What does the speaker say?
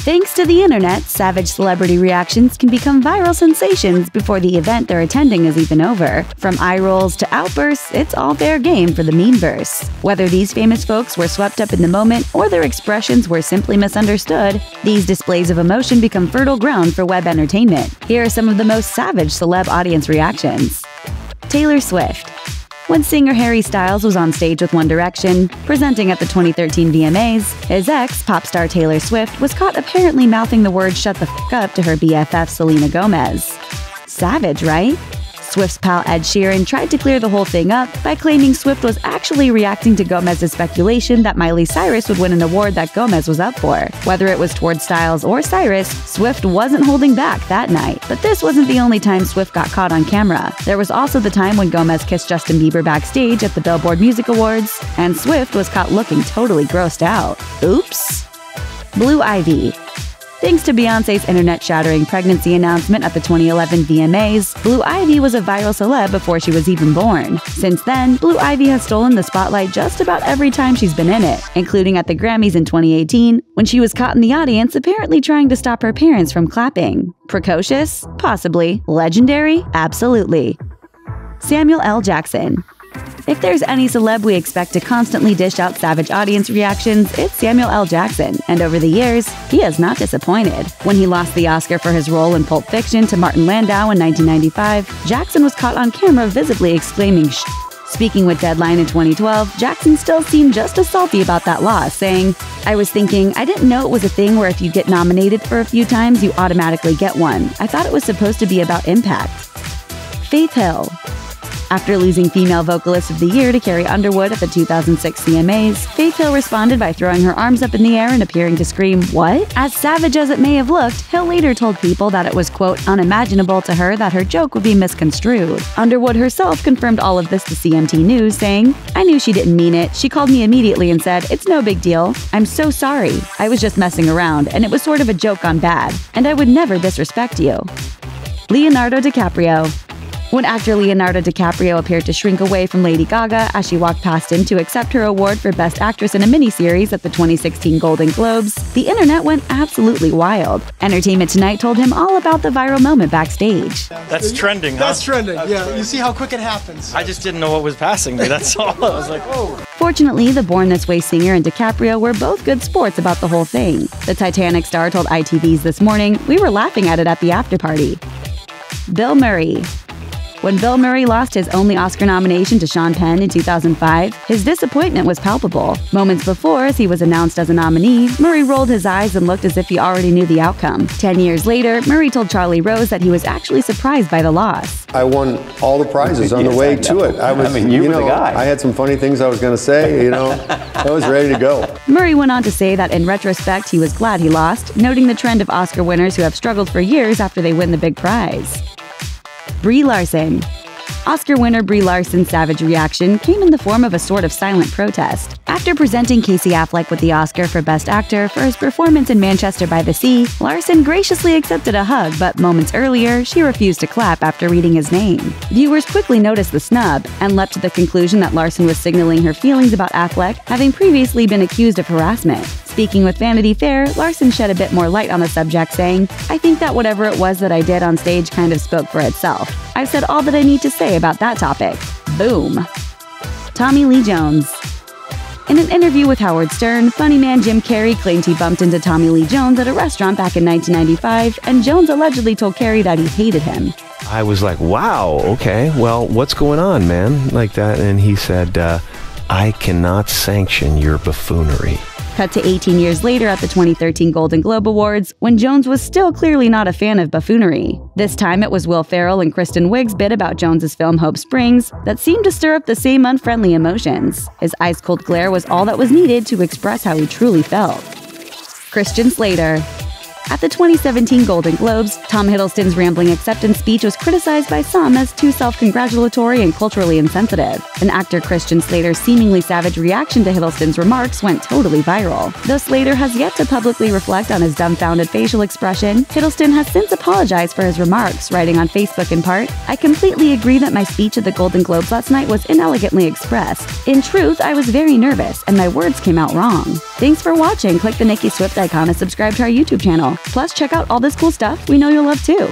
Thanks to the internet, savage celebrity reactions can become viral sensations before the event they're attending is even over. From eye rolls to outbursts, it's all fair game for the memeverse. Whether these famous folks were swept up in the moment or their expressions were simply misunderstood, these displays of emotion become fertile ground for web entertainment. Here are some of the most savage celeb audience reactions. Taylor Swift. When singer Harry Styles was on stage with One Direction, presenting at the 2013 VMAs, his ex, pop star Taylor Swift, was caught apparently mouthing the words "shut the f*** up" to her BFF Selena Gomez. Savage, right? Swift's pal Ed Sheeran tried to clear the whole thing up by claiming Swift was actually reacting to Gomez's speculation that Miley Cyrus would win an award that Gomez was up for. Whether it was towards Styles or Cyrus, Swift wasn't holding back that night. But this wasn't the only time Swift got caught on camera. There was also the time when Gomez kissed Justin Bieber backstage at the Billboard Music Awards, and Swift was caught looking totally grossed out. Oops. Blue Ivy. Thanks to Beyoncé's internet-shattering pregnancy announcement at the 2011 VMAs, Blue Ivy was a viral celeb before she was even born. Since then, Blue Ivy has stolen the spotlight just about every time she's been in it, including at the Grammys in 2018, when she was caught in the audience apparently trying to stop her parents from clapping. Precocious? Possibly. Legendary? Absolutely. Samuel L. Jackson. If there's any celeb we expect to constantly dish out savage audience reactions, it's Samuel L. Jackson, and over the years, he has not disappointed. When he lost the Oscar for his role in Pulp Fiction to Martin Landau in 1995, Jackson was caught on camera visibly exclaiming "shh." Speaking with Deadline in 2012, Jackson still seemed just as salty about that loss, saying, "I was thinking, I didn't know it was a thing where if you get nominated for a few times, you automatically get one. I thought it was supposed to be about impact." Faith Hill. After losing Female Vocalist of the Year to Carrie Underwood at the 2006 CMAs, Faith Hill responded by throwing her arms up in the air and appearing to scream, "What?" As savage as it may have looked, Hill later told People that it was, quote, unimaginable to her that her joke would be misconstrued. Underwood herself confirmed all of this to CMT News, saying, "I knew she didn't mean it. She called me immediately and said, 'It's no big deal. I'm so sorry. I was just messing around, and it was sort of a joke on bad. And I would never disrespect you.'" Leonardo DiCaprio. When actor Leonardo DiCaprio appeared to shrink away from Lady Gaga as she walked past him to accept her award for Best Actress in a Miniseries at the 2016 Golden Globes, the internet went absolutely wild. Entertainment Tonight told him all about the viral moment backstage. That's trending, huh? That's trending, yeah. You see how quick it happens. I just didn't know what was passing me, that's all. I was like, whoa. Fortunately, the Born This Way singer and DiCaprio were both good sports about the whole thing. The Titanic star told ITV's This Morning, "We were laughing at it at the after party." Bill Murray. When Bill Murray lost his only Oscar nomination to Sean Penn in 2005, his disappointment was palpable. Moments before, as he was announced as a nominee, Murray rolled his eyes and looked as if he already knew the outcome. 10 years later, Murray told Charlie Rose that he was actually surprised by the loss. I won all the prizes on the way to it. I mean, you were the guy. I had some funny things I was going to say, I was ready to go. Murray went on to say that in retrospect, he was glad he lost, noting the trend of Oscar winners who have struggled for years after they win the big prize. Brie Larson. Oscar winner Brie Larson's savage reaction came in the form of a sort of silent protest. After presenting Casey Affleck with the Oscar for Best Actor for his performance in Manchester by the Sea, Larson graciously accepted a hug, but moments earlier, she refused to clap after reading his name. Viewers quickly noticed the snub and leapt to the conclusion that Larson was signaling her feelings about Affleck, having previously been accused of harassment. Speaking with Vanity Fair, Larson shed a bit more light on the subject, saying, "I think that whatever it was that I did on stage kind of spoke for itself. I've said all that I need to say about that topic." Boom. Tommy Lee Jones. In an interview with Howard Stern, funny man Jim Carrey claimed he bumped into Tommy Lee Jones at a restaurant back in 1995, and Jones allegedly told Carrey that he hated him. I was like, wow, okay, well, what's going on, man? Like that, and he said, "I cannot sanction your buffoonery." Cut to 18 years later at the 2013 Golden Globe Awards, when Jones was still clearly not a fan of buffoonery. This time it was Will Ferrell and Kristen Wiig's bit about Jones's film Hope Springs that seemed to stir up the same unfriendly emotions. His ice-cold glare was all that was needed to express how he truly felt. Christian Slater. At the 2017 Golden Globes, Tom Hiddleston's rambling acceptance speech was criticized by some as too self-congratulatory and culturally insensitive. And actor Christian Slater's seemingly savage reaction to Hiddleston's remarks went totally viral. Though Slater has yet to publicly reflect on his dumbfounded facial expression, Hiddleston has since apologized for his remarks, writing on Facebook in part, "I completely agree that my speech at the Golden Globes last night was inelegantly expressed. In truth, I was very nervous, and my words came out wrong. Thanks for watching. Click the Nicki Swift icon and subscribe to our YouTube channel. Plus, check out all this cool stuff we know you'll love too."